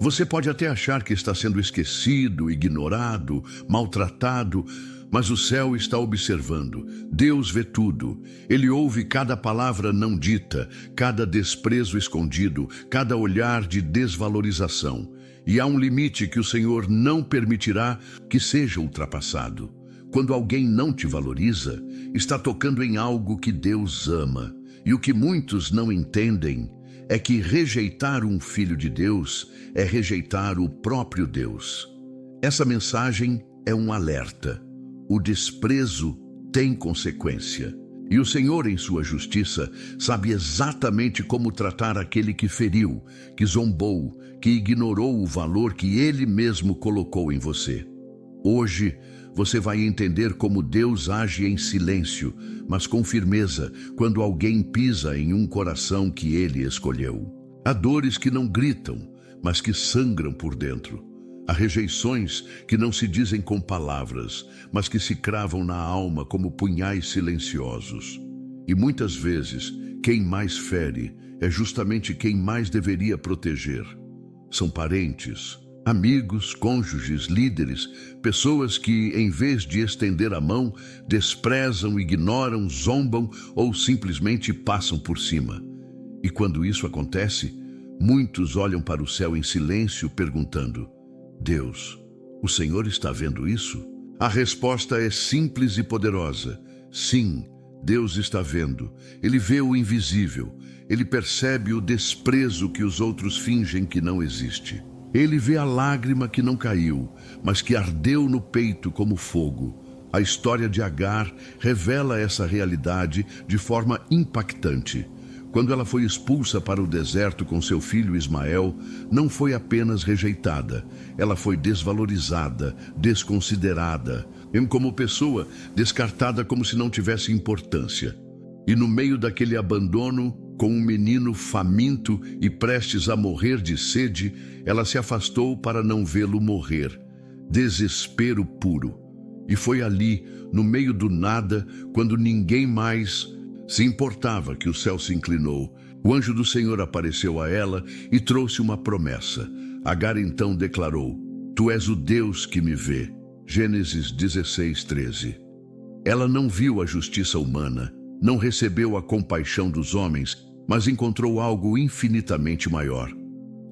Você pode até achar que está sendo esquecido, ignorado, maltratado, mas o céu está observando. Deus vê tudo. Ele ouve cada palavra não dita, cada desprezo escondido, cada olhar de desvalorização. E há um limite que o Senhor não permitirá que seja ultrapassado. Quando alguém não te valoriza, está tocando em algo que Deus ama. E o que muitos não entendem é que rejeitar um filho de Deus é rejeitar o próprio Deus. Essa mensagem é um alerta. O desprezo tem consequência. E o Senhor, em sua justiça, sabe exatamente como tratar aquele que feriu, que zombou, que ignorou o valor que Ele mesmo colocou em você. Hoje, você vai entender como Deus age em silêncio, mas com firmeza, quando alguém pisa em um coração que Ele escolheu. Há dores que não gritam, mas que sangram por dentro. Há rejeições que não se dizem com palavras, mas que se cravam na alma como punhais silenciosos. E muitas vezes, quem mais fere é justamente quem mais deveria proteger. São parentes, amigos, cônjuges, líderes, pessoas que, em vez de estender a mão, desprezam, ignoram, zombam ou simplesmente passam por cima. E quando isso acontece, muitos olham para o céu em silêncio, perguntando: Deus, o Senhor está vendo isso? A resposta é simples e poderosa. Sim, Deus está vendo. Ele vê o invisível. Ele percebe o desprezo que os outros fingem que não existe. Ele vê a lágrima que não caiu, mas que ardeu no peito como fogo. A história de Agar revela essa realidade de forma impactante. Quando ela foi expulsa para o deserto com seu filho Ismael, não foi apenas rejeitada, ela foi desvalorizada, desconsiderada, como pessoa, descartada como se não tivesse importância. E no meio daquele abandono, com um menino faminto e prestes a morrer de sede, ela se afastou para não vê-lo morrer. Desespero puro. E foi ali, no meio do nada, quando ninguém mais se importava, que o céu se inclinou. O anjo do Senhor apareceu a ela e trouxe uma promessa. Agar então declarou: Tu és o Deus que me vê. Gênesis 16:13. Ela não viu a justiça humana, não recebeu a compaixão dos homens, mas encontrou algo infinitamente maior: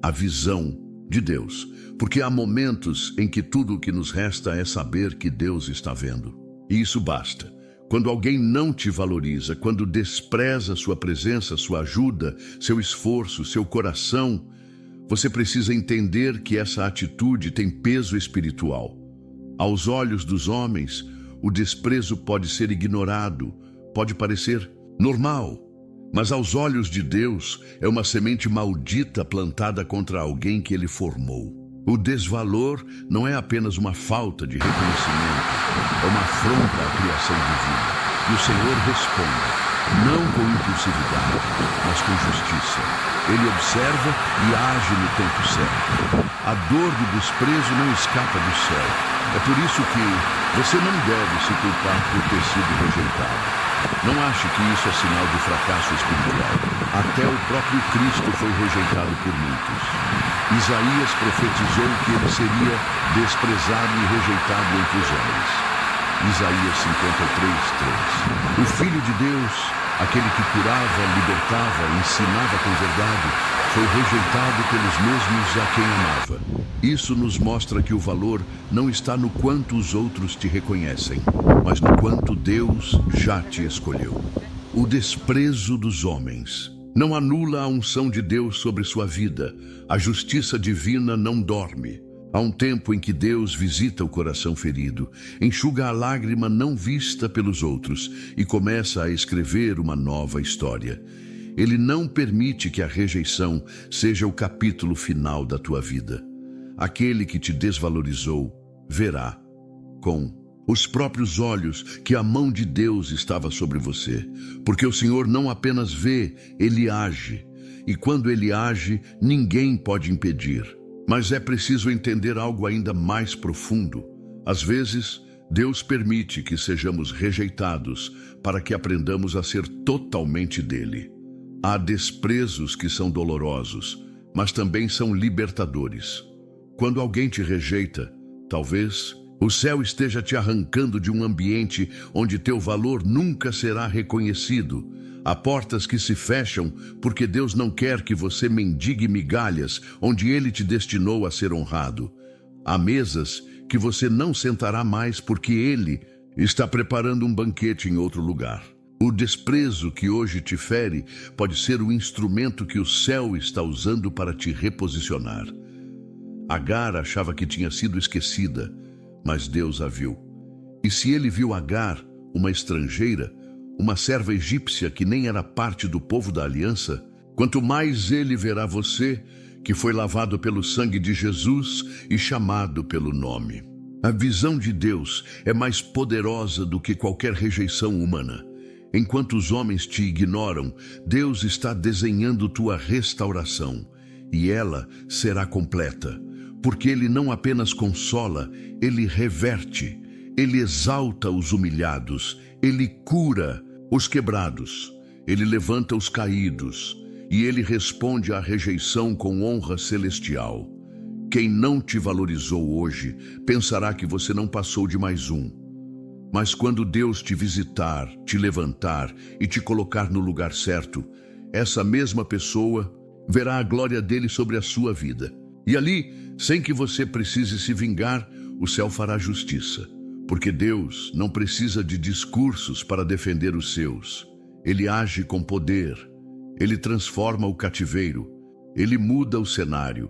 a visão de Deus. Porque há momentos em que tudo o que nos resta é saber que Deus está vendo. E isso basta. Quando alguém não te valoriza, quando despreza sua presença, sua ajuda, seu esforço, seu coração, você precisa entender que essa atitude tem peso espiritual. Aos olhos dos homens, o desprezo pode ser ignorado, pode parecer normal, mas aos olhos de Deus é uma semente maldita plantada contra alguém que Ele formou. O desvalor não é apenas uma falta de reconhecimento, é uma afronta à criação divina. E o Senhor responde, não com impulsividade, mas com justiça. Ele observa e age no tempo certo. A dor do desprezo não escapa do céu. É por isso que você não deve se culpar por ter sido rejeitado. Não ache que isso é sinal de fracasso espiritual. Até o próprio Cristo foi rejeitado por muitos. Isaías profetizou que ele seria desprezado e rejeitado entre os homens. Isaías 53:3. O Filho de Deus, aquele que curava, libertava, ensinava com verdade, foi rejeitado pelos mesmos a quem amava. Isso nos mostra que o valor não está no quanto os outros te reconhecem, mas no quanto Deus já te escolheu. O desprezo dos homens não anula a unção de Deus sobre sua vida. A justiça divina não dorme. Há um tempo em que Deus visita o coração ferido, enxuga a lágrima não vista pelos outros e começa a escrever uma nova história. Ele não permite que a rejeição seja o capítulo final da tua vida. Aquele que te desvalorizou verá com os próprios olhos que a mão de Deus estava sobre você, porque o Senhor não apenas vê, Ele age. E quando Ele age, ninguém pode impedir. Mas é preciso entender algo ainda mais profundo. Às vezes, Deus permite que sejamos rejeitados para que aprendamos a ser totalmente dele. Há desprezos que são dolorosos, mas também são libertadores. Quando alguém te rejeita, talvez o céu esteja te arrancando de um ambiente onde teu valor nunca será reconhecido. Há portas que se fecham porque Deus não quer que você mendigue migalhas onde Ele te destinou a ser honrado. Há mesas que você não sentará mais porque Ele está preparando um banquete em outro lugar. O desprezo que hoje te fere pode ser o instrumento que o céu está usando para te reposicionar. Agar achava que tinha sido esquecida, mas Deus a viu. E se ele viu Agar, uma estrangeira, uma serva egípcia que nem era parte do povo da aliança, quanto mais ele verá você, que foi lavado pelo sangue de Jesus e chamado pelo nome. A visão de Deus é mais poderosa do que qualquer rejeição humana. Enquanto os homens te ignoram, Deus está desenhando tua restauração, e ela será completa, porque Ele não apenas consola, Ele reverte, Ele exalta os humilhados, Ele cura os quebrados, Ele levanta os caídos, e Ele responde à rejeição com honra celestial. Quem não te valorizou hoje pensará que você não passou de mais um. Mas quando Deus te visitar, te levantar e te colocar no lugar certo, essa mesma pessoa verá a glória dele sobre a sua vida. E ali, sem que você precise se vingar, o céu fará justiça. Porque Deus não precisa de discursos para defender os seus. Ele age com poder. Ele transforma o cativeiro. Ele muda o cenário.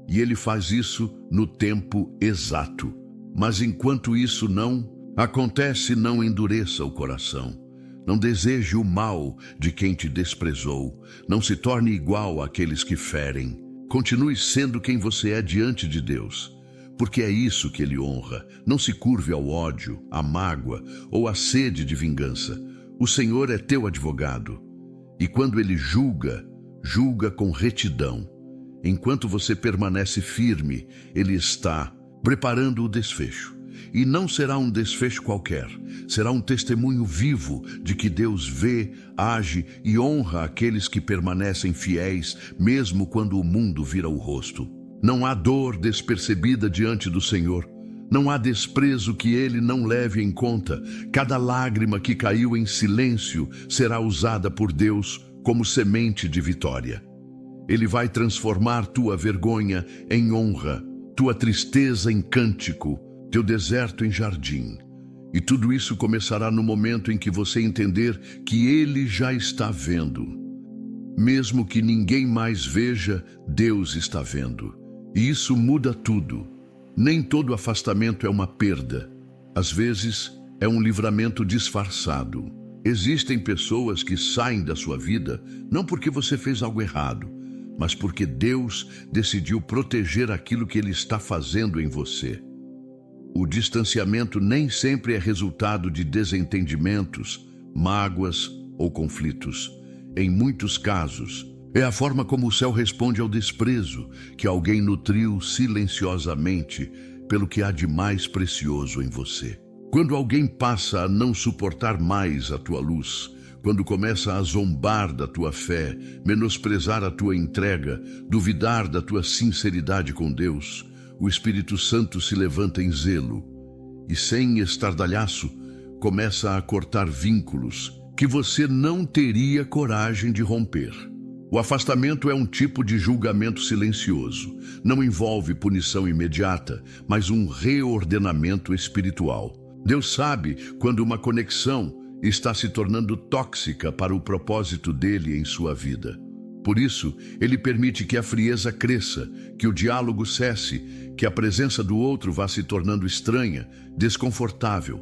E ele faz isso no tempo exato. Mas enquanto isso não acontece, não endureça o coração. Não deseje o mal de quem te desprezou. Não se torne igual àqueles que ferem. Continue sendo quem você é diante de Deus, porque é isso que Ele honra. Não se curve ao ódio, à mágoa ou à sede de vingança. O Senhor é teu advogado. E quando Ele julga, julga com retidão. Enquanto você permanece firme, Ele está preparando o desfecho. E não será um desfecho qualquer, será um testemunho vivo de que Deus vê, age e honra aqueles que permanecem fiéis, mesmo quando o mundo vira o rosto. Não há dor despercebida diante do Senhor, não há desprezo que Ele não leve em conta. Cada lágrima que caiu em silêncio será usada por Deus como semente de vitória. Ele vai transformar tua vergonha em honra, tua tristeza em cântico, teu deserto em jardim. E tudo isso começará no momento em que você entender que Ele já está vendo. Mesmo que ninguém mais veja, Deus está vendo. E isso muda tudo. Nem todo afastamento é uma perda. Às vezes, é um livramento disfarçado. Existem pessoas que saem da sua vida não porque você fez algo errado, mas porque Deus decidiu proteger aquilo que Ele está fazendo em você. O distanciamento nem sempre é resultado de desentendimentos, mágoas ou conflitos. Em muitos casos, é a forma como o céu responde ao desprezo que alguém nutriu silenciosamente pelo que há de mais precioso em você. Quando alguém passa a não suportar mais a tua luz, quando começa a zombar da tua fé, menosprezar a tua entrega, duvidar da tua sinceridade com Deus, o Espírito Santo se levanta em zelo e, sem estardalhaço, começa a cortar vínculos que você não teria coragem de romper. O afastamento é um tipo de julgamento silencioso. Não envolve punição imediata, mas um reordenamento espiritual. Deus sabe quando uma conexão está se tornando tóxica para o propósito dele em sua vida. Por isso, Ele permite que a frieza cresça, que o diálogo cesse, que a presença do outro vá se tornando estranha, desconfortável.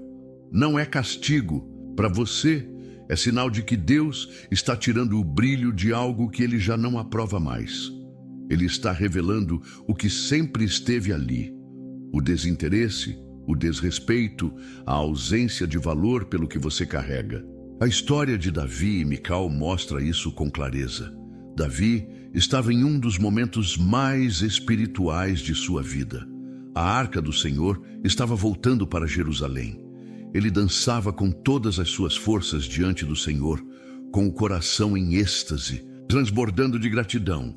Não é castigo para você, é sinal de que Deus está tirando o brilho de algo que Ele já não aprova mais. Ele está revelando o que sempre esteve ali: o desinteresse, o desrespeito, a ausência de valor pelo que você carrega. A história de Davi e Mical mostra isso com clareza. Davi estava em um dos momentos mais espirituais de sua vida. A arca do Senhor estava voltando para Jerusalém. Ele dançava com todas as suas forças diante do Senhor, com o coração em êxtase, transbordando de gratidão.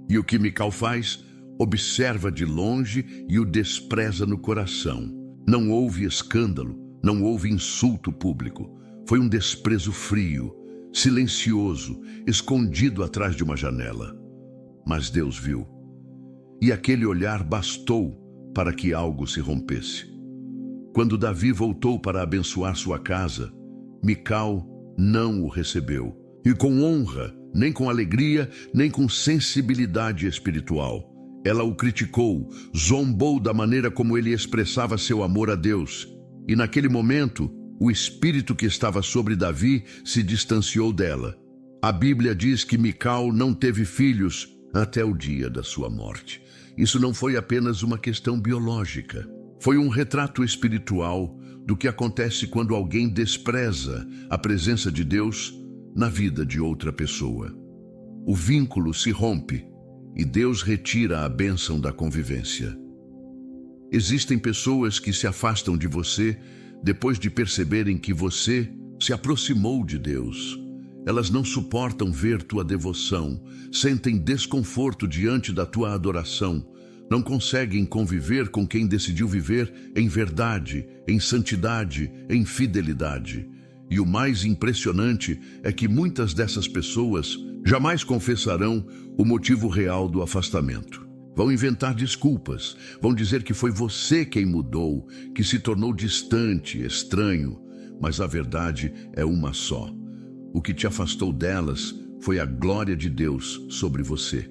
E o que Mical faz? Observa de longe e o despreza no coração. Não houve escândalo, não houve insulto público. Foi um desprezo frio, silencioso, escondido atrás de uma janela. Mas Deus viu. E aquele olhar bastou para que algo se rompesse. Quando Davi voltou para abençoar sua casa, Mical não o recebeu. E com honra, nem com alegria, nem com sensibilidade espiritual. Ela o criticou, zombou da maneira como ele expressava seu amor a Deus. E naquele momento, o espírito que estava sobre Davi se distanciou dela. A Bíblia diz que Mical não teve filhos até o dia da sua morte. Isso não foi apenas uma questão biológica. Foi um retrato espiritual do que acontece quando alguém despreza a presença de Deus na vida de outra pessoa. O vínculo se rompe e Deus retira a bênção da convivência. Existem pessoas que se afastam de você depois de perceberem que você se aproximou de Deus. Elas não suportam ver tua devoção, sentem desconforto diante da tua adoração, não conseguem conviver com quem decidiu viver em verdade, em santidade, em fidelidade. E o mais impressionante é que muitas dessas pessoas jamais confessarão o motivo real do afastamento. Vão inventar desculpas, vão dizer que foi você quem mudou, que se tornou distante, estranho, mas a verdade é uma só. O que te afastou delas foi a glória de Deus sobre você.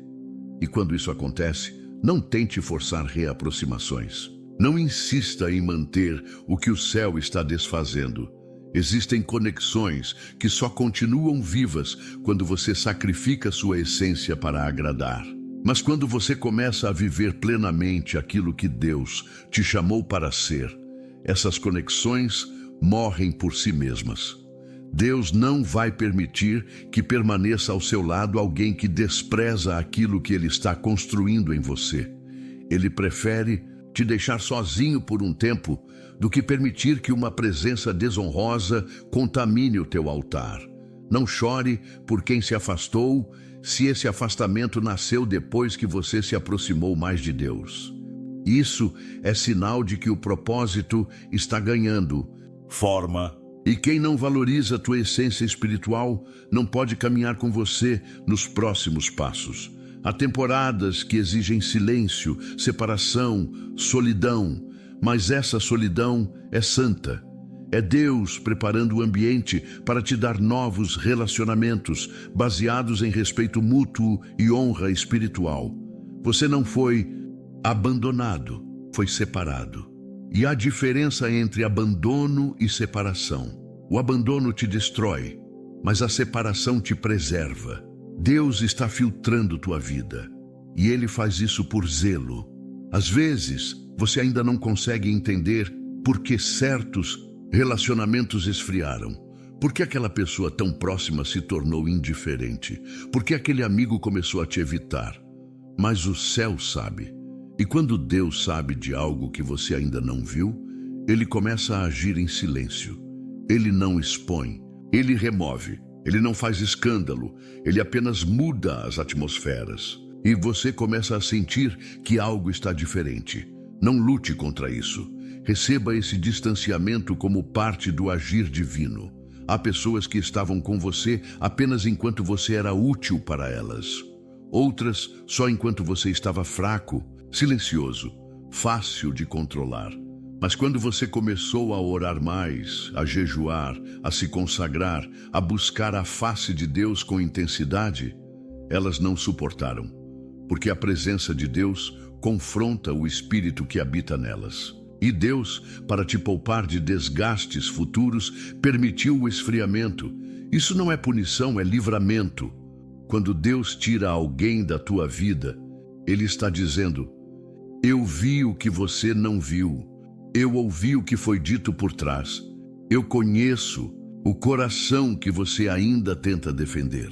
E quando isso acontece, não tente forçar reaproximações. Não insista em manter o que o céu está desfazendo. Existem conexões que só continuam vivas quando você sacrifica sua essência para agradar. Mas quando você começa a viver plenamente aquilo que Deus te chamou para ser, essas conexões morrem por si mesmas. Deus não vai permitir que permaneça ao seu lado alguém que despreza aquilo que Ele está construindo em você. Ele prefere te deixar sozinho por um tempo do que permitir que uma presença desonrosa contamine o teu altar. Não chore por quem se afastou, se esse afastamento nasceu depois que você se aproximou mais de Deus. Isso é sinal de que o propósito está ganhando forma. E quem não valoriza a tua essência espiritual não pode caminhar com você nos próximos passos. Há temporadas que exigem silêncio, separação, solidão, mas essa solidão é santa. É Deus preparando o ambiente para te dar novos relacionamentos baseados em respeito mútuo e honra espiritual. Você não foi abandonado, foi separado. E há diferença entre abandono e separação. O abandono te destrói, mas a separação te preserva. Deus está filtrando tua vida, e Ele faz isso por zelo. Às vezes, você ainda não consegue entender por que certos relacionamentos esfriaram. Por que aquela pessoa tão próxima se tornou indiferente? Por que aquele amigo começou a te evitar? Mas o céu sabe. E quando Deus sabe de algo que você ainda não viu, Ele começa a agir em silêncio. Ele não expõe, Ele remove, Ele não faz escândalo, Ele apenas muda as atmosferas. E você começa a sentir que algo está diferente. Não lute contra isso. Receba esse distanciamento como parte do agir divino. Há pessoas que estavam com você apenas enquanto você era útil para elas. Outras só enquanto você estava fraco, silencioso, fácil de controlar. Mas quando você começou a orar mais, a jejuar, a se consagrar, a buscar a face de Deus com intensidade, elas não suportaram, porque a presença de Deus confronta o espírito que habita nelas. E Deus, para te poupar de desgastes futuros, permitiu o esfriamento. Isso não é punição, é livramento. Quando Deus tira alguém da tua vida, Ele está dizendo: eu vi o que você não viu. Eu ouvi o que foi dito por trás. Eu conheço o coração que você ainda tenta defender.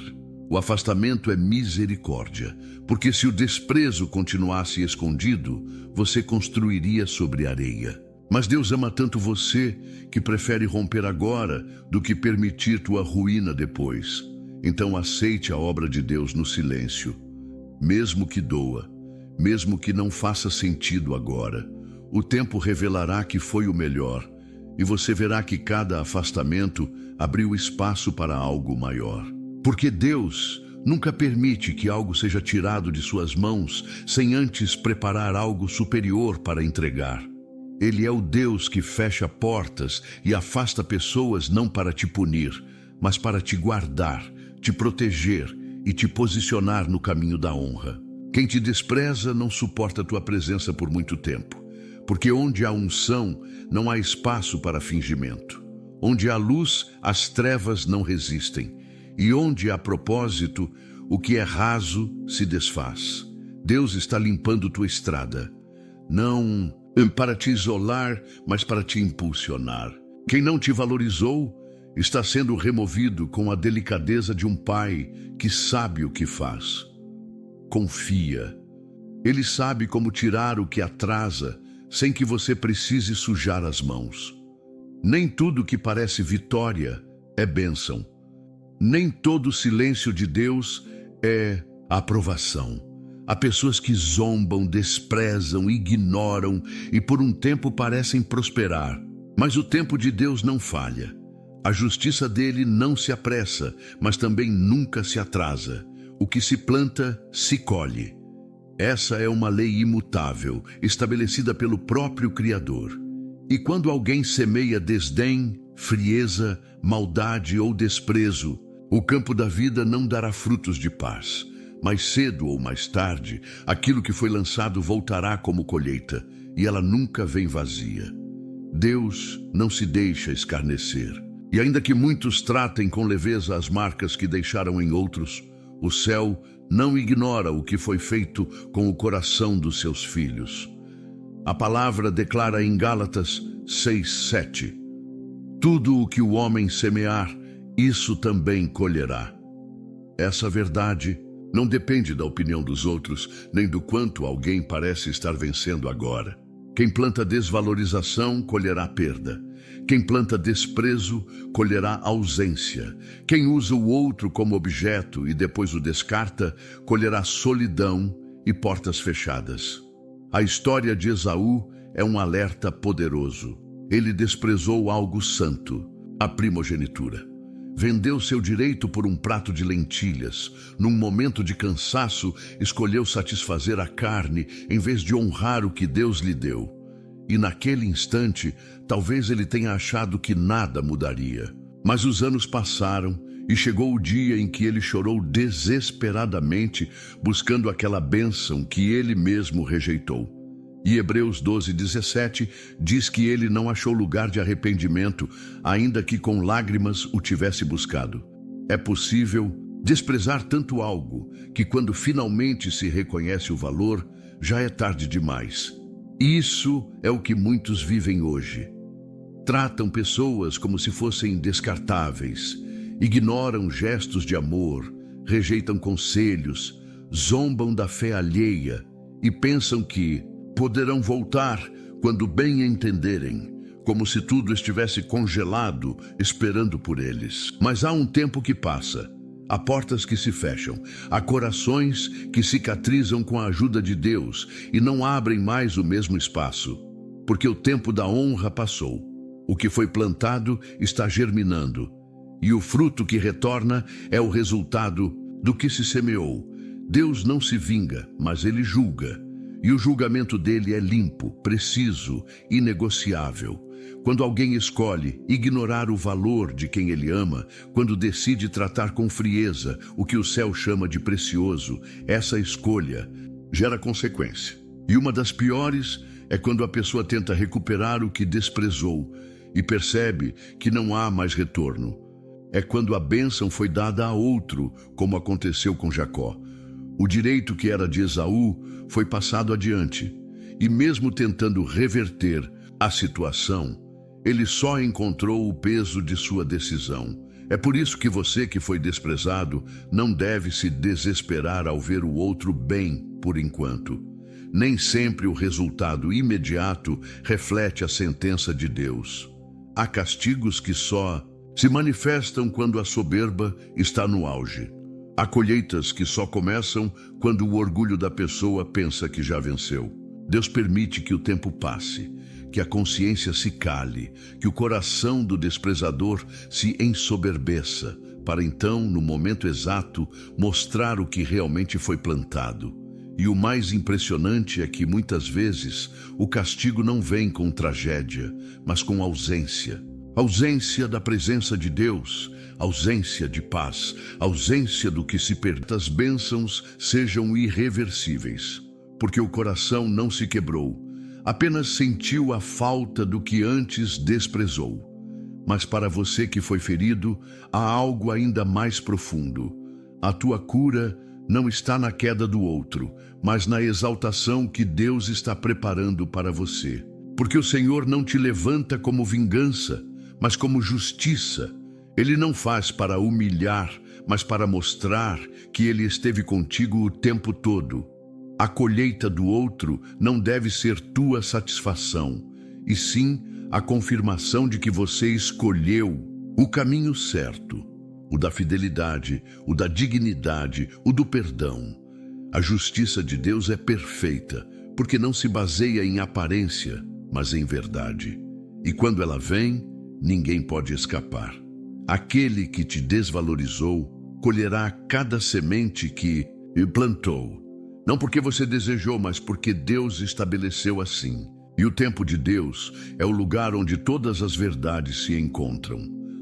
O afastamento é misericórdia, porque se o desprezo continuasse escondido, você construiria sobre areia. Mas Deus ama tanto você que prefere romper agora do que permitir tua ruína depois. Então aceite a obra de Deus no silêncio. mesmo que doa, mesmo que não faça sentido agora. O tempo revelará que foi o melhor, e você verá que cada afastamento abriu espaço para algo maior. Porque Deus nunca permite que algo seja tirado de suas mãos sem antes preparar algo superior para entregar. Ele é o Deus que fecha portas e afasta pessoas não para te punir, mas para te guardar, te proteger e te posicionar no caminho da honra. Quem te despreza não suporta tua presença por muito tempo, porque onde há unção, não há espaço para fingimento. Onde há luz, as trevas não resistem, e onde há propósito, o que é raso se desfaz. Deus está limpando tua estrada, não para te isolar, mas para te impulsionar. Quem não te valorizou está sendo removido com a delicadeza de um pai que sabe o que faz. Confia. Ele sabe como tirar o que atrasa sem que você precise sujar as mãos. Nem tudo que parece vitória é bênção. Nem todo silêncio de Deus é aprovação. Há pessoas que zombam, desprezam, ignoram e por um tempo parecem prosperar. Mas o tempo de Deus não falha. A justiça dele não se apressa, mas também nunca se atrasa. O que se planta, se colhe. Essa é uma lei imutável, estabelecida pelo próprio Criador. E quando alguém semeia desdém, frieza, maldade ou desprezo, o campo da vida não dará frutos de paz. Mais cedo ou mais tarde, aquilo que foi lançado voltará como colheita, e ela nunca vem vazia. Deus não se deixa escarnecer. E ainda que muitos tratem com leveza as marcas que deixaram em outros, o céu não ignora o que foi feito com o coração dos seus filhos. A palavra declara em Gálatas 6:7: tudo o que o homem semear, isso também colherá. Essa verdade não depende da opinião dos outros, nem do quanto alguém parece estar vencendo agora. Quem planta desvalorização, colherá perda. Quem planta desprezo, colherá ausência. Quem usa o outro como objeto e depois o descarta, colherá solidão e portas fechadas. A história de Esaú é um alerta poderoso. Ele desprezou algo santo, a primogenitura. Vendeu seu direito por um prato de lentilhas. Num momento de cansaço, escolheu satisfazer a carne em vez de honrar o que Deus lhe deu. E naquele instante, talvez ele tenha achado que nada mudaria. Mas os anos passaram e chegou o dia em que ele chorou desesperadamente, buscando aquela bênção que ele mesmo rejeitou. E Hebreus 12:17 diz que ele não achou lugar de arrependimento, ainda que com lágrimas o tivesse buscado. É possível desprezar tanto algo que quando finalmente se reconhece o valor, já é tarde demais. Isso é o que muitos vivem hoje. Tratam pessoas como se fossem descartáveis, ignoram gestos de amor, rejeitam conselhos, zombam da fé alheia e pensam que poderão voltar quando bem entenderem, como se tudo estivesse congelado, esperando por eles. Mas há um tempo que passa, há portas que se fecham, há corações que cicatrizam com a ajuda de Deus e não abrem mais o mesmo espaço, porque o tempo da honra passou. O que foi plantado está germinando, e o fruto que retorna é o resultado do que se semeou. Deus não se vinga, mas ele julga. E o julgamento dele é limpo, preciso, inegociável. Quando alguém escolhe ignorar o valor de quem ele ama, quando decide tratar com frieza o que o céu chama de precioso, essa escolha gera consequência. E uma das piores é quando a pessoa tenta recuperar o que desprezou e percebe que não há mais retorno. É quando a bênção foi dada a outro, como aconteceu com Jacó. O direito que era de Esaú foi passado adiante, e mesmo tentando reverter a situação, ele só encontrou o peso de sua decisão. É por isso que você que foi desprezado não deve se desesperar ao ver o outro bem por enquanto. Nem sempre o resultado imediato reflete a sentença de Deus. Há castigos que só se manifestam quando a soberba está no auge. Há colheitas que só começam quando o orgulho da pessoa pensa que já venceu. Deus permite que o tempo passe, que a consciência se cale, que o coração do desprezador se ensoberbeça, para então, no momento exato, mostrar o que realmente foi plantado. E o mais impressionante é que, muitas vezes, o castigo não vem com tragédia, mas com ausência. Ausência da presença de Deus, ausência de paz, ausência do que se perde. As bênçãos sejam irreversíveis, porque o coração não se quebrou, apenas sentiu a falta do que antes desprezou. Mas para você que foi ferido, há algo ainda mais profundo. A tua cura não está na queda do outro, mas na exaltação que Deus está preparando para você. Porque o Senhor não te levanta como vingança, mas como justiça. Ele não faz para humilhar, mas para mostrar que Ele esteve contigo o tempo todo. A colheita do outro não deve ser tua satisfação, e sim a confirmação de que você escolheu o caminho certo, o da fidelidade, o da dignidade, o do perdão. A justiça de Deus é perfeita, porque não se baseia em aparência, mas em verdade. E quando ela vem, ninguém pode escapar. Aquele que te desvalorizou colherá cada semente que plantou. Não porque você desejou, mas porque Deus estabeleceu assim. E o tempo de Deus é o lugar onde todas as verdades se encontram.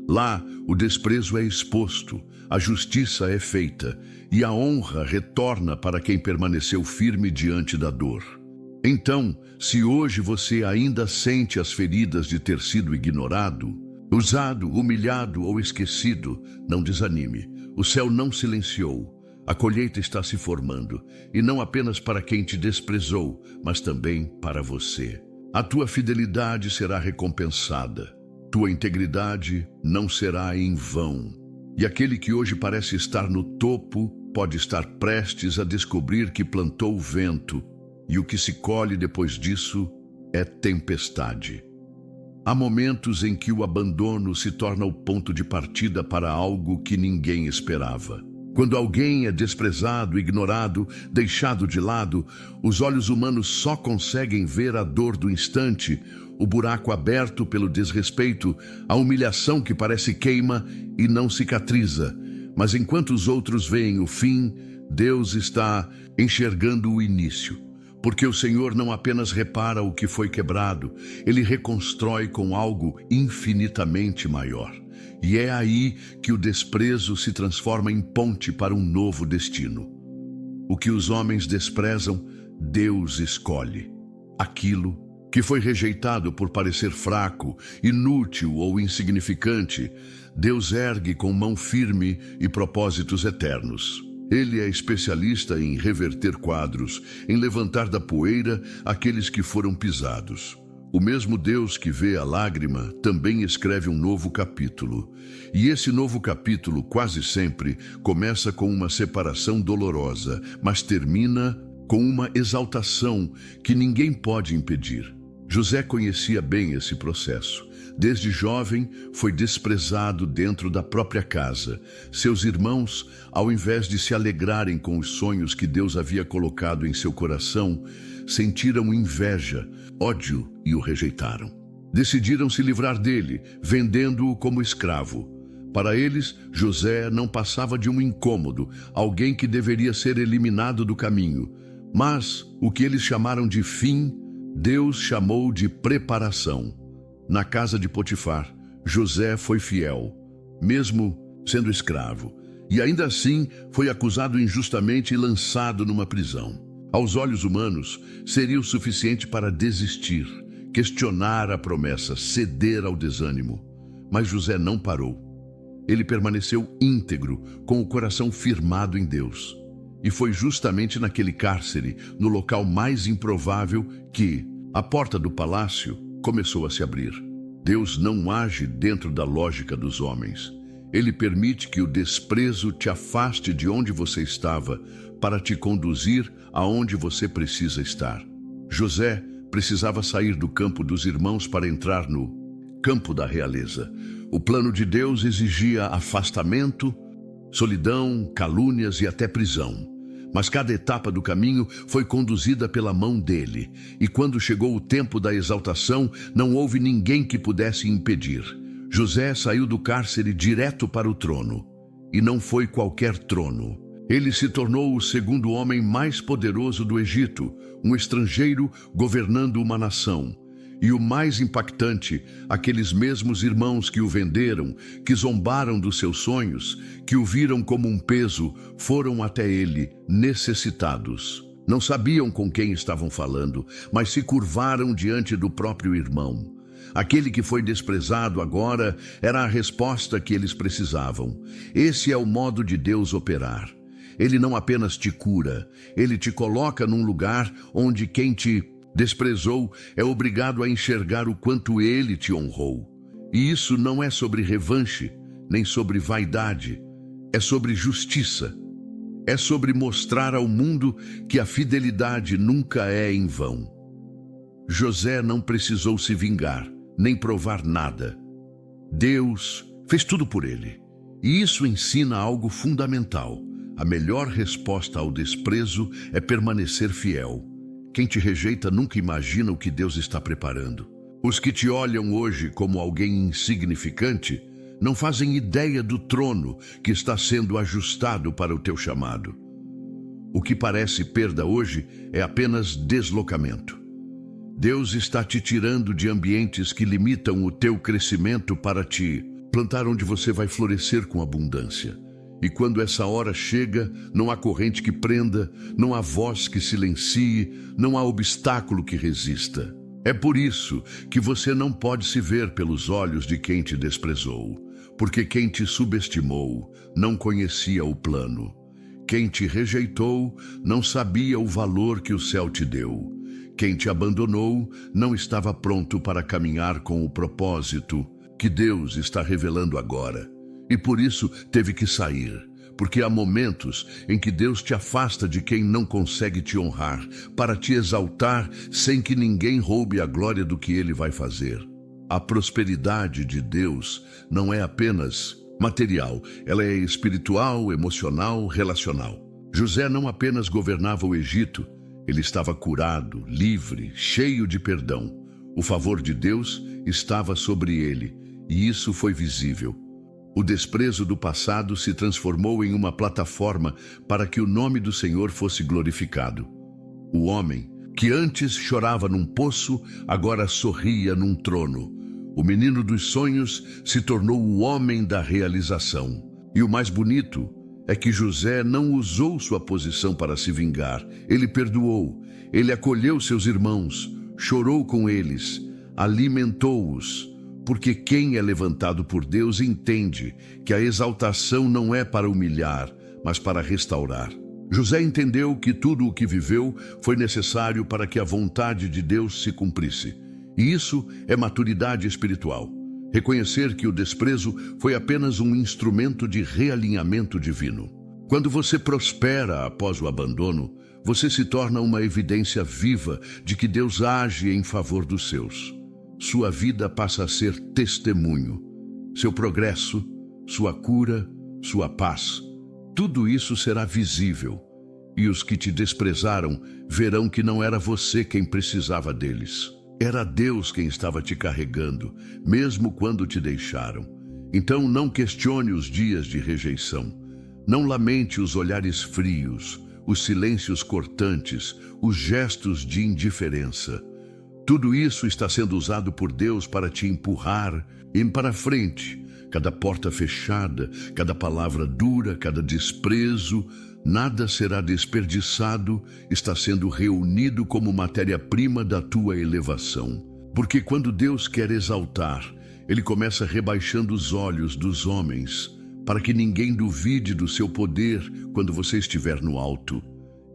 Lá, o desprezo é exposto, a justiça é feita e a honra retorna para quem permaneceu firme diante da dor. Então, se hoje você ainda sente as feridas de ter sido ignorado, usado, humilhado ou esquecido, não desanime. O céu não silenciou. A colheita está se formando, e não apenas para quem te desprezou, mas também para você. A tua fidelidade será recompensada. Tua integridade não será em vão. E aquele que hoje parece estar no topo, pode estar prestes a descobrir que plantou o vento, e o que se colhe depois disso é tempestade. Há momentos em que o abandono se torna o ponto de partida para algo que ninguém esperava. Quando alguém é desprezado, ignorado, deixado de lado, os olhos humanos só conseguem ver a dor do instante, o buraco aberto pelo desrespeito, a humilhação que parece queima e não cicatriza. Mas enquanto os outros veem o fim, Deus está enxergando o início. Porque o Senhor não apenas repara o que foi quebrado, Ele reconstrói com algo infinitamente maior. E é aí que o desprezo se transforma em ponte para um novo destino. O que os homens desprezam, Deus escolhe. Aquilo que foi rejeitado por parecer fraco, inútil ou insignificante, Deus ergue com mão firme e propósitos eternos. Ele é especialista em reverter quadros, em levantar da poeira aqueles que foram pisados. O mesmo Deus que vê a lágrima também escreve um novo capítulo. E esse novo capítulo quase sempre começa com uma separação dolorosa, mas termina com uma exaltação que ninguém pode impedir. José conhecia bem esse processo. Desde jovem, foi desprezado dentro da própria casa. Seus irmãos, ao invés de se alegrarem com os sonhos que Deus havia colocado em seu coração, sentiram inveja, ódio e o rejeitaram. Decidiram se livrar dele, vendendo-o como escravo. Para eles, José não passava de um incômodo, alguém que deveria ser eliminado do caminho. Mas o que eles chamaram de fim, Deus chamou de preparação. Na casa de Potifar, José foi fiel, mesmo sendo escravo, e ainda assim foi acusado injustamente e lançado numa prisão. Aos olhos humanos, seria o suficiente para desistir, questionar a promessa, ceder ao desânimo. Mas José não parou. Ele permaneceu íntegro, com o coração firmado em Deus. E foi justamente naquele cárcere, no local mais improvável, que a porta do palácio começou a se abrir. Deus não age dentro da lógica dos homens. Ele permite que o desprezo te afaste de onde você estava para te conduzir aonde você precisa estar. José precisava sair do campo dos irmãos para entrar no campo da realeza. O plano de Deus exigia afastamento, solidão, calúnias e até prisão. Mas cada etapa do caminho foi conduzida pela mão dele, e quando chegou o tempo da exaltação, não houve ninguém que pudesse impedir. José saiu do cárcere direto para o trono, e não foi qualquer trono. Ele se tornou o segundo homem mais poderoso do Egito, um estrangeiro governando uma nação. E o mais impactante, aqueles mesmos irmãos que o venderam, que zombaram dos seus sonhos, que o viram como um peso, foram até ele, necessitados. Não sabiam com quem estavam falando, mas se curvaram diante do próprio irmão. Aquele que foi desprezado agora era a resposta que eles precisavam. Esse é o modo de Deus operar. Ele não apenas te cura, ele te coloca num lugar onde quem te desprezou é obrigado a enxergar o quanto ele te honrou. E isso não é sobre revanche, nem sobre vaidade. É sobre justiça. É sobre mostrar ao mundo que a fidelidade nunca é em vão. José não precisou se vingar, nem provar nada. Deus fez tudo por ele. E isso ensina algo fundamental. A melhor resposta ao desprezo é permanecer fiel. Quem te rejeita nunca imagina o que Deus está preparando. Os que te olham hoje como alguém insignificante não fazem ideia do trono que está sendo ajustado para o teu chamado. O que parece perda hoje é apenas deslocamento. Deus está te tirando de ambientes que limitam o teu crescimento para te plantar onde você vai florescer com abundância. E quando essa hora chega, não há corrente que prenda, não há voz que silencie, não há obstáculo que resista. É por isso que você não pode se ver pelos olhos de quem te desprezou, porque quem te subestimou não conhecia o plano. Quem te rejeitou não sabia o valor que o céu te deu. Quem te abandonou não estava pronto para caminhar com o propósito que Deus está revelando agora. E por isso teve que sair, porque há momentos em que Deus te afasta de quem não consegue te honrar, para te exaltar sem que ninguém roube a glória do que ele vai fazer. A prosperidade de Deus não é apenas material, ela é espiritual, emocional, relacional. José não apenas governava o Egito, ele estava curado, livre, cheio de perdão. O favor de Deus estava sobre ele, e isso foi visível. O desprezo do passado se transformou em uma plataforma para que o nome do Senhor fosse glorificado. O homem, que antes chorava num poço, agora sorria num trono. O menino dos sonhos se tornou o homem da realização. E o mais bonito é que José não usou sua posição para se vingar. Ele perdoou, ele acolheu seus irmãos, chorou com eles, alimentou-os. Porque quem é levantado por Deus entende que a exaltação não é para humilhar, mas para restaurar. José entendeu que tudo o que viveu foi necessário para que a vontade de Deus se cumprisse. E isso é maturidade espiritual. Reconhecer que o desprezo foi apenas um instrumento de realinhamento divino. Quando você prospera após o abandono, você se torna uma evidência viva de que Deus age em favor dos seus. Sua vida passa a ser testemunho. Seu progresso, sua cura, sua paz, tudo isso será visível. E os que te desprezaram verão que não era você quem precisava deles. Era Deus quem estava te carregando, mesmo quando te deixaram. Então não questione os dias de rejeição. Não lamente os olhares frios, os silêncios cortantes, os gestos de indiferença. Tudo isso está sendo usado por Deus para te empurrar para frente. Cada porta fechada, cada palavra dura, cada desprezo, nada será desperdiçado, está sendo reunido como matéria-prima da tua elevação. Porque quando Deus quer exaltar, Ele começa rebaixando os olhos dos homens, para que ninguém duvide do seu poder quando você estiver no alto.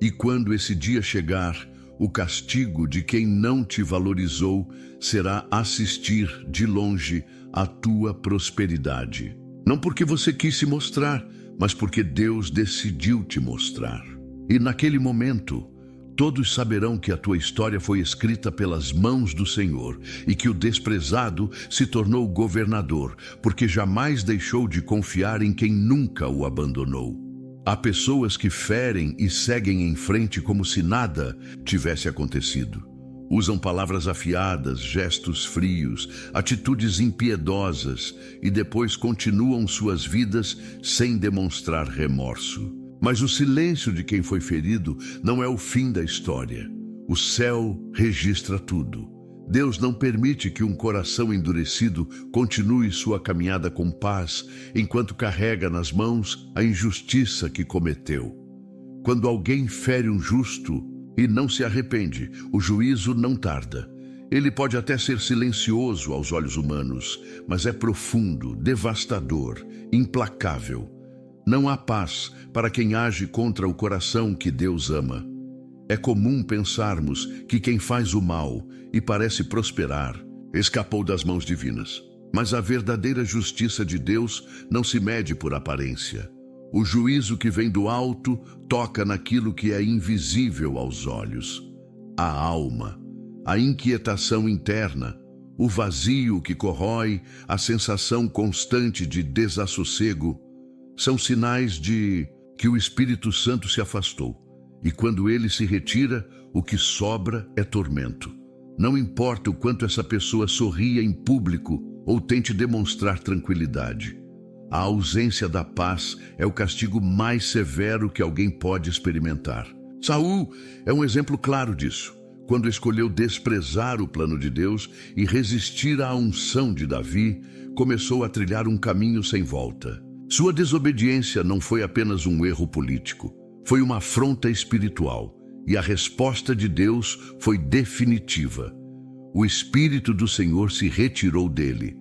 E quando esse dia chegar, o castigo de quem não te valorizou será assistir de longe a tua prosperidade. Não porque você quis se mostrar, mas porque Deus decidiu te mostrar. E naquele momento, Todos saberão que a tua história foi escrita pelas mãos do Senhor e que o desprezado se tornou governador, porque jamais deixou de confiar em quem nunca o abandonou. Há pessoas que ferem e seguem em frente como se nada tivesse acontecido. Usam palavras afiadas, gestos frios, atitudes impiedosas e depois continuam suas vidas sem demonstrar remorso. Mas o silêncio de quem foi ferido não é o fim da história. O céu registra tudo. Deus não permite que um coração endurecido continue sua caminhada com paz, enquanto carrega nas mãos a injustiça que cometeu. Quando alguém fere um justo e não se arrepende, o juízo não tarda. Ele pode até ser silencioso aos olhos humanos, mas é profundo, devastador, implacável. Não há paz para quem age contra o coração que Deus ama. É comum pensarmos que quem faz o mal e parece prosperar escapou das mãos divinas. Mas a verdadeira justiça de Deus não se mede por aparência. O juízo que vem do alto toca naquilo que é invisível aos olhos. A alma, a inquietação interna, o vazio que corrói, a sensação constante de desassossego, são sinais de que o Espírito Santo se afastou. E quando ele se retira, o que sobra é tormento. Não importa o quanto essa pessoa sorria em público ou tente demonstrar tranquilidade. A ausência da paz é o castigo mais severo que alguém pode experimentar. Saul é um exemplo claro disso, quando escolheu desprezar o plano de Deus e resistir à unção de Davi, começou a trilhar um caminho sem volta. Sua desobediência não foi apenas um erro político, foi uma afronta espiritual, e a resposta de Deus foi definitiva. O Espírito do Senhor se retirou dele.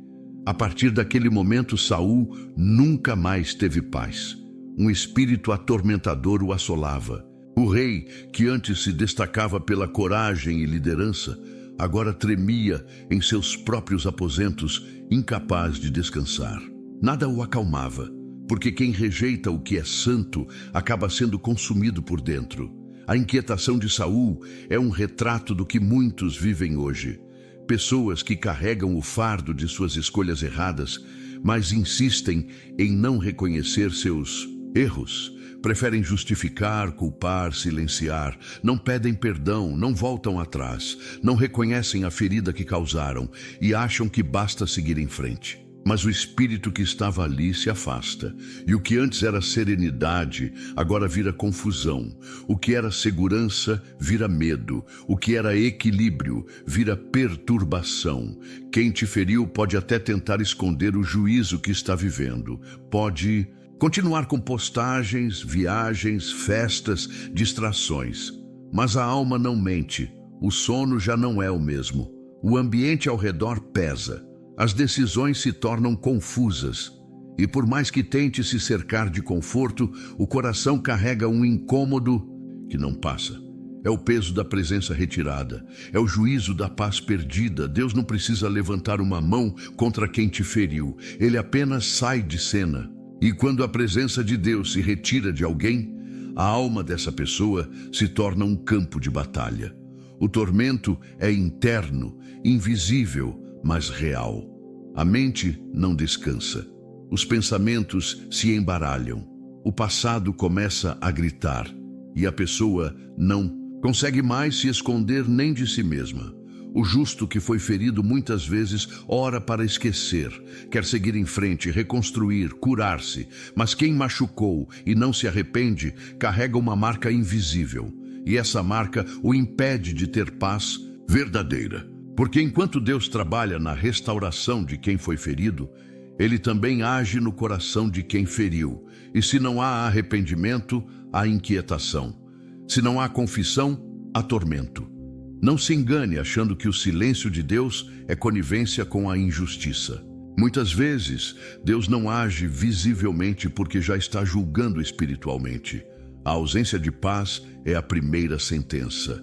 A partir daquele momento, Saul nunca mais teve paz. Um espírito atormentador o assolava. O rei, que antes se destacava pela coragem e liderança, agora tremia em seus próprios aposentos, incapaz de descansar. Nada o acalmava, porque quem rejeita o que é santo acaba sendo consumido por dentro. A inquietação de Saul é um retrato do que muitos vivem hoje. Pessoas que carregam o fardo de suas escolhas erradas, mas insistem em não reconhecer seus erros. Preferem justificar, culpar, silenciar, não pedem perdão, não voltam atrás, não reconhecem a ferida que causaram e acham que basta seguir em frente. Mas o espírito que estava ali se afasta, e o que antes era serenidade, agora vira confusão. O que era segurança, vira medo. O que era equilíbrio, vira perturbação. Quem te feriu pode até tentar esconder o juízo que está vivendo. Pode continuar com postagens, viagens, festas, distrações. Mas a alma não mente. O sono já não é o mesmo. O ambiente ao redor pesa. As decisões se tornam confusas. E por mais que tente se cercar de conforto, o coração carrega um incômodo que não passa. É o peso da presença retirada. É o juízo da paz perdida. Deus não precisa levantar uma mão contra quem te feriu. Ele apenas sai de cena. E quando a presença de Deus se retira de alguém, a alma dessa pessoa se torna um campo de batalha. O tormento é interno, invisível, mas real. A mente não descansa. Os pensamentos se embaralham. O passado começa a gritar e a pessoa não consegue mais se esconder nem de si mesma. O justo que foi ferido muitas vezes ora para esquecer, quer seguir em frente, reconstruir, curar-se, mas quem machucou e não se arrepende carrega uma marca invisível, e essa marca o impede de ter paz verdadeira. Porque enquanto Deus trabalha na restauração de quem foi ferido, Ele também age no coração de quem feriu. E se não há arrependimento, há inquietação. Se não há confissão, há tormento. Não se engane achando que o silêncio de Deus é conivência com a injustiça. Muitas vezes, Deus não age visivelmente porque já está julgando espiritualmente. A ausência de paz é a primeira sentença.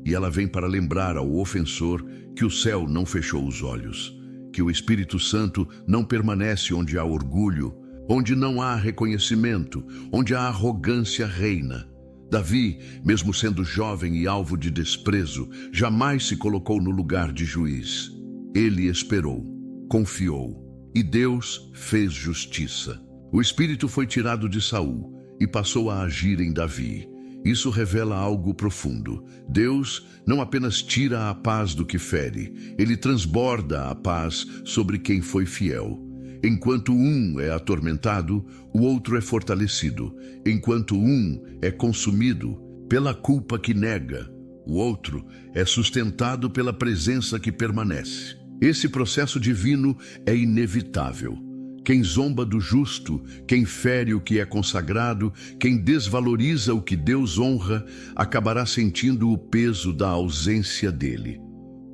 E ela vem para lembrar ao ofensor que o céu não fechou os olhos, que o Espírito Santo não permanece onde há orgulho, onde não há reconhecimento, onde a arrogância reina. Davi, mesmo sendo jovem e alvo de desprezo, jamais se colocou no lugar de juiz. Ele esperou, confiou, e Deus fez justiça. O espírito foi tirado de Saul e passou a agir em Davi. Isso revela algo profundo. Deus não apenas tira a paz do que fere, ele transborda a paz sobre quem foi fiel. Enquanto um é atormentado, o outro é fortalecido. Enquanto um é consumido pela culpa que nega, o outro é sustentado pela presença que permanece. Esse processo divino é inevitável. Quem zomba do justo, quem fere o que é consagrado, quem desvaloriza o que Deus honra, acabará sentindo o peso da ausência dele.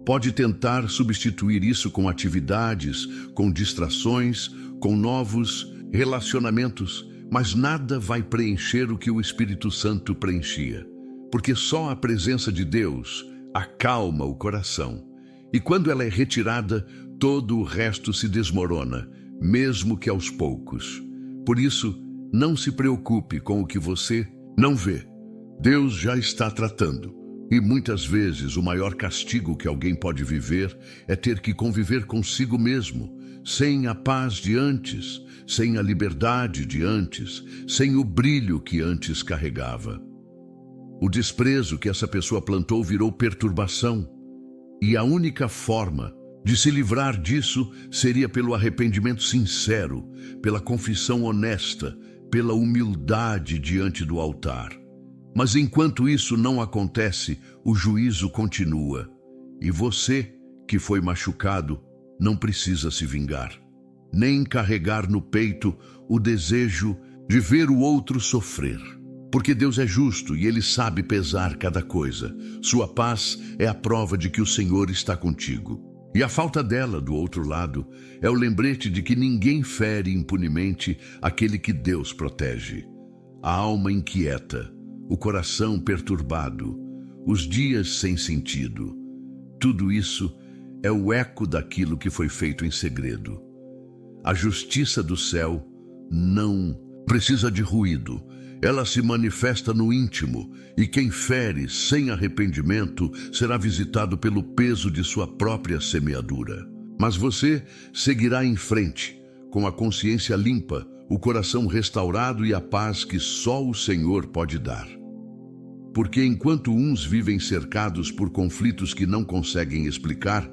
Pode tentar substituir isso com atividades, com distrações, com novos relacionamentos, mas nada vai preencher o que o Espírito Santo preenchia, porque só a presença de Deus acalma o coração. E quando ela é retirada, todo o resto se desmorona, mesmo que aos poucos. Por isso, não se preocupe com o que você não vê. Deus já está tratando. E muitas vezes o maior castigo que alguém pode viver é ter que conviver consigo mesmo, sem a paz de antes, sem a liberdade de antes, sem o brilho que antes carregava. O desprezo que essa pessoa plantou virou perturbação, e a única forma de se livrar disso seria pelo arrependimento sincero, pela confissão honesta, pela humildade diante do altar. Mas enquanto isso não acontece, o juízo continua. E você, que foi machucado, não precisa se vingar, nem carregar no peito o desejo de ver o outro sofrer. Porque Deus é justo e Ele sabe pesar cada coisa. Sua paz é a prova de que o Senhor está contigo. E a falta dela, do outro lado, é o lembrete de que ninguém fere impunemente aquele que Deus protege. A alma inquieta, o coração perturbado, os dias sem sentido. Tudo isso é o eco daquilo que foi feito em segredo. A justiça do céu não precisa de ruído. Ela se manifesta no íntimo, e quem fere sem arrependimento será visitado pelo peso de sua própria semeadura. Mas você seguirá em frente, com a consciência limpa, o coração restaurado e a paz que só o Senhor pode dar. Porque enquanto uns vivem cercados por conflitos que não conseguem explicar,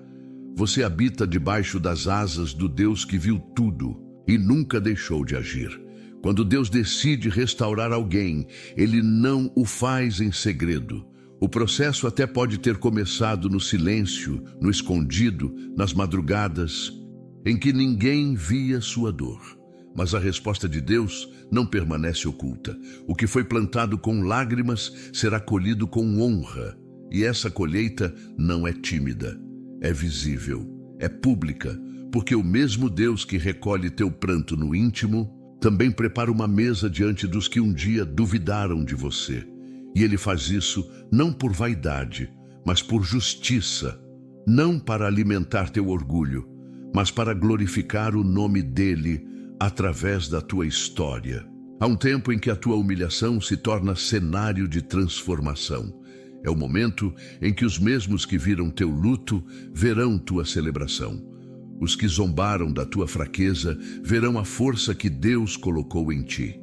você habita debaixo das asas do Deus que viu tudo e nunca deixou de agir. Quando Deus decide restaurar alguém, Ele não o faz em segredo. O processo até pode ter começado no silêncio, no escondido, nas madrugadas, em que ninguém via sua dor. Mas a resposta de Deus não permanece oculta. O que foi plantado com lágrimas será colhido com honra. E essa colheita não é tímida, é visível, é pública, porque o mesmo Deus que recolhe teu pranto no íntimo também prepara uma mesa diante dos que um dia duvidaram de você. E Ele faz isso não por vaidade, mas por justiça, não para alimentar teu orgulho, mas para glorificar o nome dEle através da tua história. Há um tempo em que a tua humilhação se torna cenário de transformação. É o momento em que os mesmos que viram teu luto verão tua celebração. Os que zombaram da tua fraqueza verão a força que Deus colocou em ti.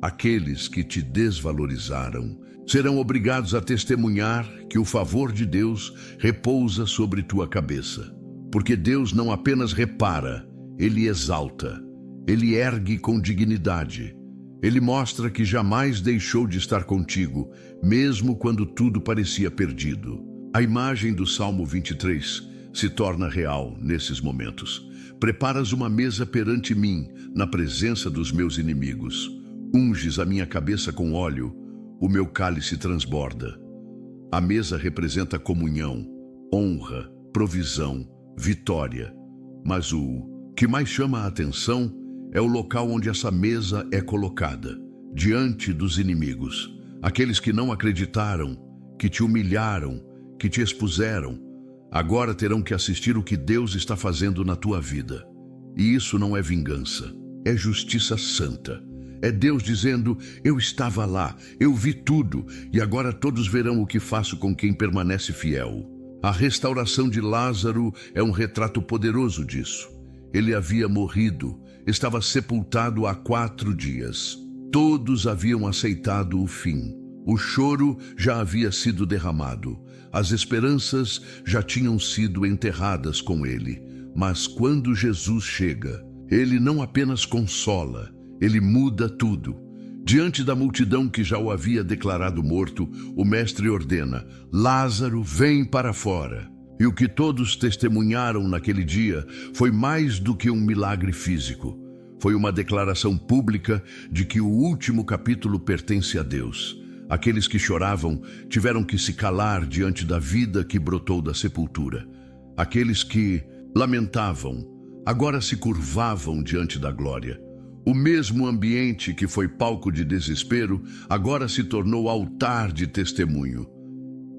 Aqueles que te desvalorizaram serão obrigados a testemunhar que o favor de Deus repousa sobre tua cabeça. Porque Deus não apenas repara, Ele exalta, Ele ergue com dignidade. Ele mostra que jamais deixou de estar contigo, mesmo quando tudo parecia perdido. A imagem do Salmo 23 se torna real nesses momentos. Preparas uma mesa perante mim, na presença dos meus inimigos. Unges a minha cabeça com óleo, o meu cálice transborda. A mesa representa comunhão, honra, provisão, vitória. Mas o que mais chama a atenção é o local onde essa mesa é colocada, diante dos inimigos. Aqueles que não acreditaram, que te humilharam, que te expuseram, agora terão que assistir o que Deus está fazendo na tua vida. E isso não é vingança, é justiça santa. É Deus dizendo: eu estava lá, eu vi tudo, e agora todos verão o que faço com quem permanece fiel. A restauração de Lázaro é um retrato poderoso disso. Ele havia morrido, estava sepultado há 4 dias. Todos haviam aceitado o fim. O choro já havia sido derramado. As esperanças já tinham sido enterradas com ele. Mas quando Jesus chega, ele não apenas consola, ele muda tudo. Diante da multidão que já o havia declarado morto, o mestre ordena: Lázaro, vem para fora. E o que todos testemunharam naquele dia foi mais do que um milagre físico. Foi uma declaração pública de que o último capítulo pertence a Deus. Aqueles que choravam tiveram que se calar diante da vida que brotou da sepultura. Aqueles que lamentavam agora se curvavam diante da glória. O mesmo ambiente que foi palco de desespero agora se tornou altar de testemunho.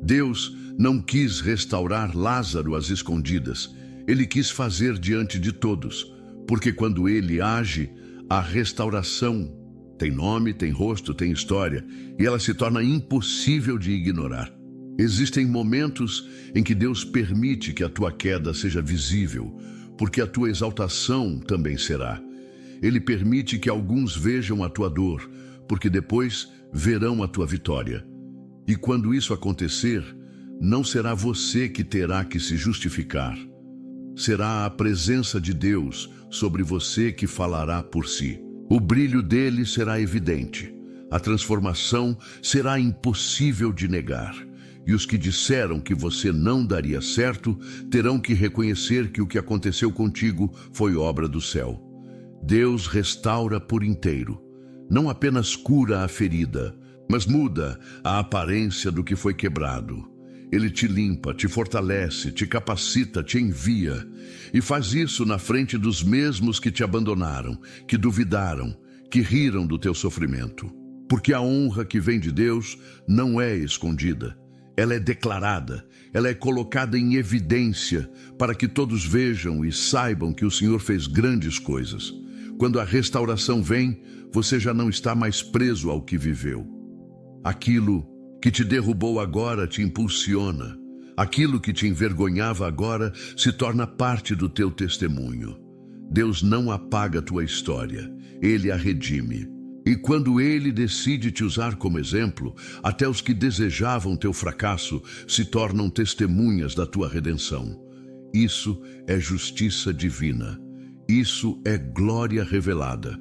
Deus não quis restaurar Lázaro às escondidas. Ele quis fazer diante de todos, porque quando ele age, a restauração tem nome, tem rosto, tem história, e ela se torna impossível de ignorar. Existem momentos em que Deus permite que a tua queda seja visível, porque a tua exaltação também será. Ele permite que alguns vejam a tua dor, porque depois verão a tua vitória. E quando isso acontecer, não será você que terá que se justificar. Será a presença de Deus sobre você que falará por si. O brilho dele será evidente. A transformação será impossível de negar. E os que disseram que você não daria certo terão que reconhecer que o que aconteceu contigo foi obra do céu. Deus restaura por inteiro. Não apenas cura a ferida, mas muda a aparência do que foi quebrado. Ele te limpa, te fortalece, te capacita, te envia. E faz isso na frente dos mesmos que te abandonaram, que duvidaram, que riram do teu sofrimento. Porque a honra que vem de Deus não é escondida. Ela é declarada, ela é colocada em evidência para que todos vejam e saibam que o Senhor fez grandes coisas. Quando a restauração vem, você já não está mais preso ao que viveu. Aquilo que te derrubou agora te impulsiona. Aquilo que te envergonhava agora se torna parte do teu testemunho. Deus não apaga a tua história, Ele a redime. E quando Ele decide te usar como exemplo, até os que desejavam teu fracasso se tornam testemunhas da tua redenção. Isso é justiça divina. Isso é glória revelada.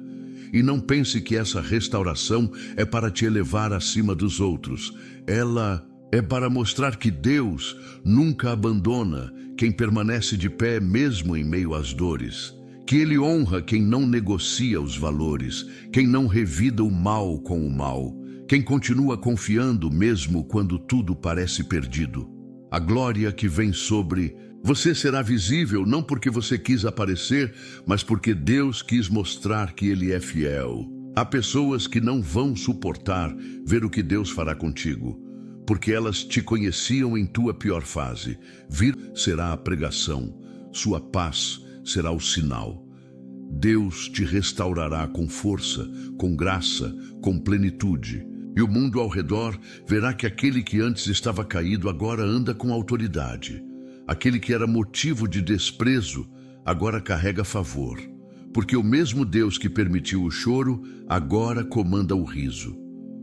E não pense que essa restauração é para te elevar acima dos outros. Ela é para mostrar que Deus nunca abandona quem permanece de pé mesmo em meio às dores. Que Ele honra quem não negocia os valores, quem não revida o mal com o mal, quem continua confiando mesmo quando tudo parece perdido. A glória que vem sobre você será visível não porque você quis aparecer, mas porque Deus quis mostrar que Ele é fiel. Há pessoas que não vão suportar ver o que Deus fará contigo, porque elas te conheciam em tua pior fase. Vir será a pregação, sua paz será o sinal. Deus te restaurará com força, com graça, com plenitude. E o mundo ao redor verá que aquele que antes estava caído agora anda com autoridade. Aquele que era motivo de desprezo agora carrega favor. Porque o mesmo Deus que permitiu o choro agora comanda o riso.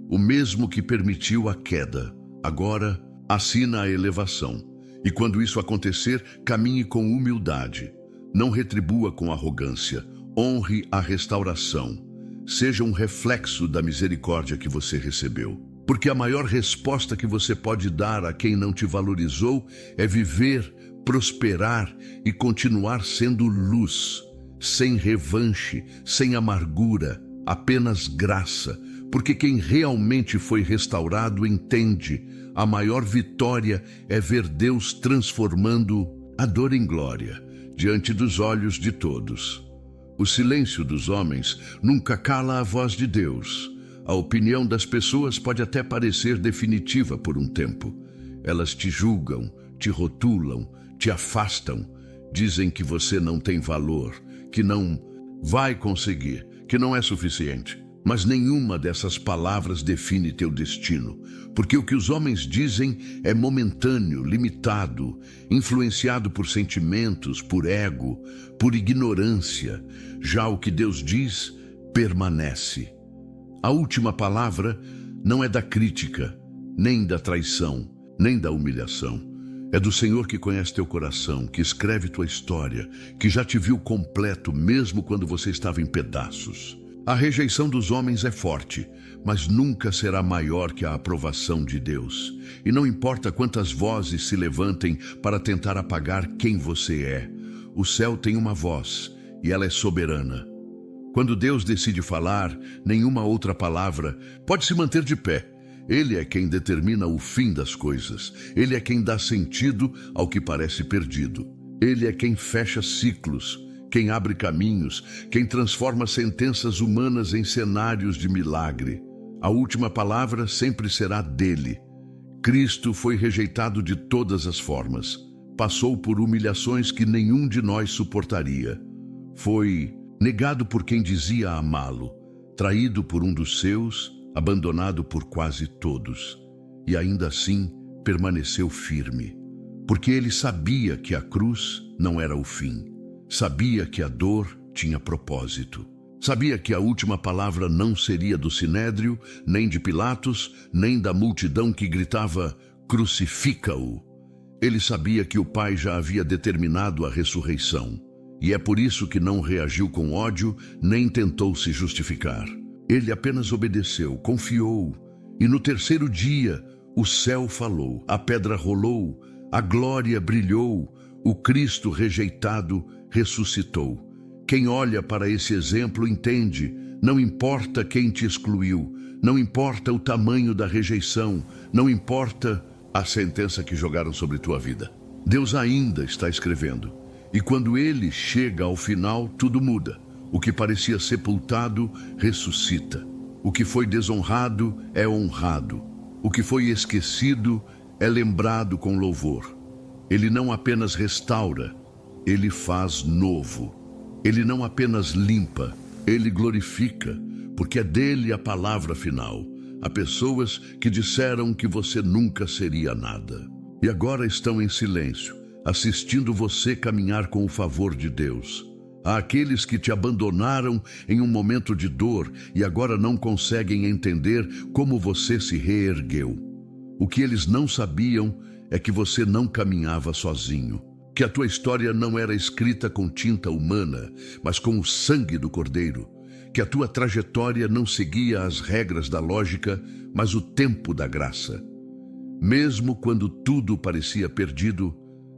O mesmo que permitiu a queda agora assina a elevação. E quando isso acontecer, caminhe com humildade. Não retribua com arrogância. Honre a restauração. Seja um reflexo da misericórdia que você recebeu. Porque a maior resposta que você pode dar a quem não te valorizou é viver, prosperar e continuar sendo luz. Sem revanche, sem amargura, apenas graça. Porque quem realmente foi restaurado entende. A maior vitória é ver Deus transformando a dor em glória, diante dos olhos de todos. O silêncio dos homens nunca cala a voz de Deus. A opinião das pessoas pode até parecer definitiva por um tempo. Elas te julgam, te rotulam, te afastam. Dizem que você não tem valor, que não vai conseguir, que não é suficiente. Mas nenhuma dessas palavras define teu destino, porque o que os homens dizem é momentâneo, limitado, influenciado por sentimentos, por ego, por ignorância. Já o que Deus diz permanece. A última palavra não é da crítica, nem da traição, nem da humilhação. É do Senhor que conhece teu coração, que escreve tua história, que já te viu completo mesmo quando você estava em pedaços. A rejeição dos homens é forte, mas nunca será maior que a aprovação de Deus. E não importa quantas vozes se levantem para tentar apagar quem você é, o céu tem uma voz e ela é soberana. Quando Deus decide falar, nenhuma outra palavra pode se manter de pé. Ele é quem determina o fim das coisas. Ele é quem dá sentido ao que parece perdido. Ele é quem fecha ciclos, quem abre caminhos, quem transforma sentenças humanas em cenários de milagre. A última palavra sempre será dele. Cristo foi rejeitado de todas as formas. Passou por humilhações que nenhum de nós suportaria. Foi negado por quem dizia amá-lo, traído por um dos seus, abandonado por quase todos. E ainda assim permaneceu firme, porque ele sabia que a cruz não era o fim. Sabia que a dor tinha propósito. Sabia que a última palavra não seria do Sinédrio, nem de Pilatos, nem da multidão que gritava, crucifica-o. Ele sabia que o Pai já havia determinado a ressurreição. E é por isso que não reagiu com ódio, nem tentou se justificar. Ele apenas obedeceu, confiou. E no terceiro dia, o céu falou, a pedra rolou, a glória brilhou, o Cristo rejeitado ressuscitou. Quem olha para esse exemplo entende, não importa quem te excluiu, não importa o tamanho da rejeição, não importa a sentença que jogaram sobre tua vida. Deus ainda está escrevendo. E quando ele chega ao final, tudo muda. O que parecia sepultado, ressuscita. O que foi desonrado é honrado. O que foi esquecido é lembrado com louvor. Ele não apenas restaura, ele faz novo. Ele não apenas limpa, ele glorifica, porque é dele a palavra final. Há pessoas que disseram que você nunca seria nada. E agora estão em silêncio, assistindo você caminhar com o favor de Deus. Há aqueles que te abandonaram em um momento de dor e agora não conseguem entender como você se reergueu. O que eles não sabiam é que você não caminhava sozinho, que a tua história não era escrita com tinta humana, mas com o sangue do Cordeiro, que a tua trajetória não seguia as regras da lógica, mas o tempo da graça. Mesmo quando tudo parecia perdido,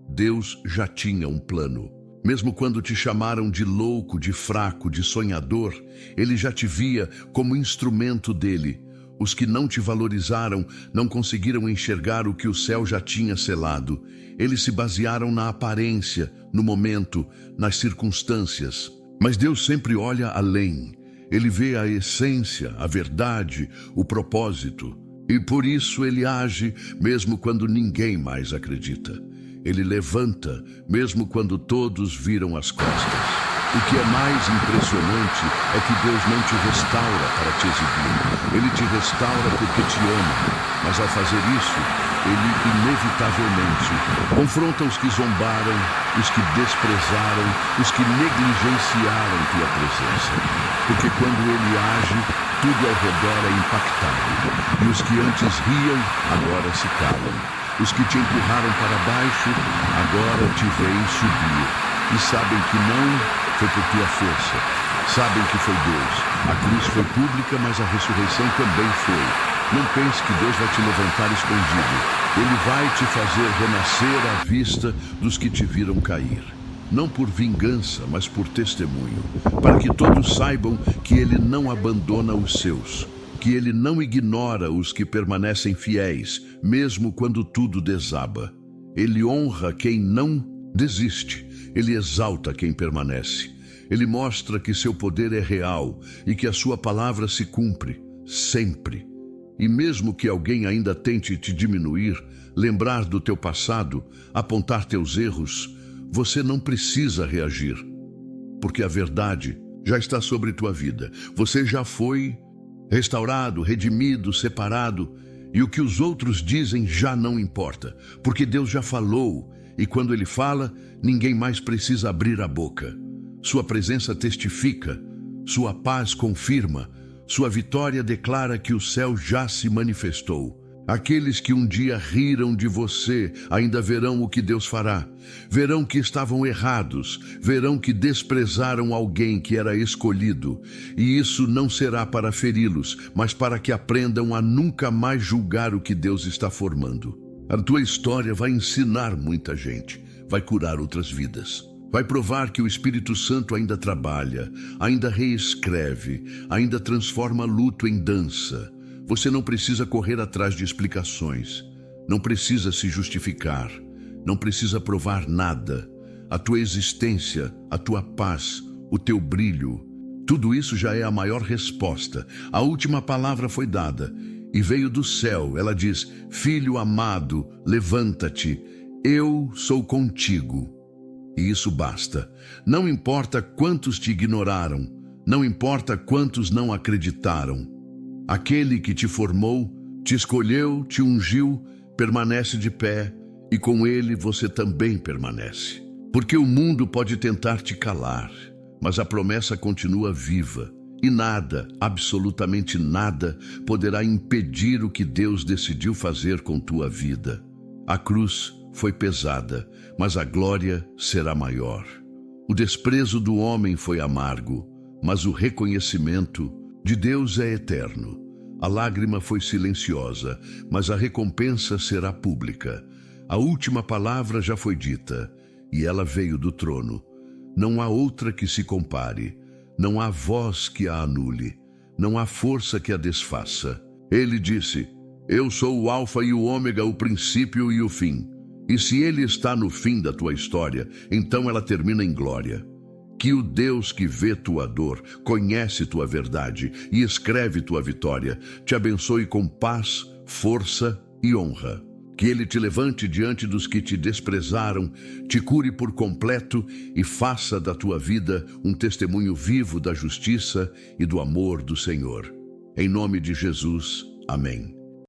Deus já tinha um plano. Mesmo quando te chamaram de louco, de fraco, de sonhador, Ele já te via como instrumento dele. Os que não te valorizaram não conseguiram enxergar o que o céu já tinha selado. Eles se basearam na aparência, no momento, nas circunstâncias. Mas Deus sempre olha além. Ele vê a essência, a verdade, o propósito. E por isso ele age mesmo quando ninguém mais acredita. Ele levanta mesmo quando todos viram as costas. O que é mais impressionante é que Deus não te restaura para te exibir. Ele te restaura porque te ama. Mas ao fazer isso, Ele inevitavelmente confronta os que zombaram, os que desprezaram, os que negligenciaram tua presença. Porque quando Ele age, tudo ao redor é impactado. E os que antes riam, agora se calam. Os que te empurraram para baixo, agora te veem subir. E sabem que não foi por tua força. Sabem que foi Deus. A cruz foi pública, mas a ressurreição também foi. Não pense que Deus vai te levantar escondido. Ele vai te fazer renascer à vista dos que te viram cair. Não por vingança, mas por testemunho. Para que todos saibam que Ele não abandona os seus. Que Ele não ignora os que permanecem fiéis, mesmo quando tudo desaba. Ele honra quem não desiste. Ele exalta quem permanece. Ele mostra que seu poder é real e que a sua palavra se cumpre, sempre. E mesmo que alguém ainda tente te diminuir, lembrar do teu passado, apontar teus erros, você não precisa reagir. Porque a verdade já está sobre tua vida. Você já foi restaurado, redimido, separado, e o que os outros dizem já não importa, porque Deus já falou, e quando Ele fala, ninguém mais precisa abrir a boca. Sua presença testifica, sua paz confirma, sua vitória declara que o céu já se manifestou. Aqueles que um dia riram de você ainda verão o que Deus fará. Verão que estavam errados, verão que desprezaram alguém que era escolhido. E isso não será para feri-los, mas para que aprendam a nunca mais julgar o que Deus está formando. A tua história vai ensinar muita gente, vai curar outras vidas. Vai provar que o Espírito Santo ainda trabalha, ainda reescreve, ainda transforma luto em dança. Você não precisa correr atrás de explicações, não precisa se justificar, não precisa provar nada. A tua existência, a tua paz, o teu brilho, tudo isso já é a maior resposta. A última palavra foi dada e veio do céu. Ela diz: Filho amado, levanta-te, eu sou contigo. E isso basta. Não importa quantos te ignoraram, não importa quantos não acreditaram. Aquele que te formou, te escolheu, te ungiu, permanece de pé, e com ele você também permanece. Porque o mundo pode tentar te calar, mas a promessa continua viva, e nada, absolutamente nada, poderá impedir o que Deus decidiu fazer com tua vida. A cruz foi pesada, mas a glória será maior. O desprezo do homem foi amargo, mas o reconhecimento de Deus é eterno. A lágrima foi silenciosa, mas a recompensa será pública. A última palavra já foi dita, e ela veio do trono. Não há outra que se compare, não há voz que a anule, não há força que a desfaça. Ele disse: Eu sou o Alfa e o Ômega, o princípio e o fim. E se ele está no fim da tua história, então ela termina em glória. Que o Deus que vê tua dor, conhece tua verdade e escreve tua vitória, te abençoe com paz, força e honra. Que ele te levante diante dos que te desprezaram, te cure por completo e faça da tua vida um testemunho vivo da justiça e do amor do Senhor. Em nome de Jesus, amém.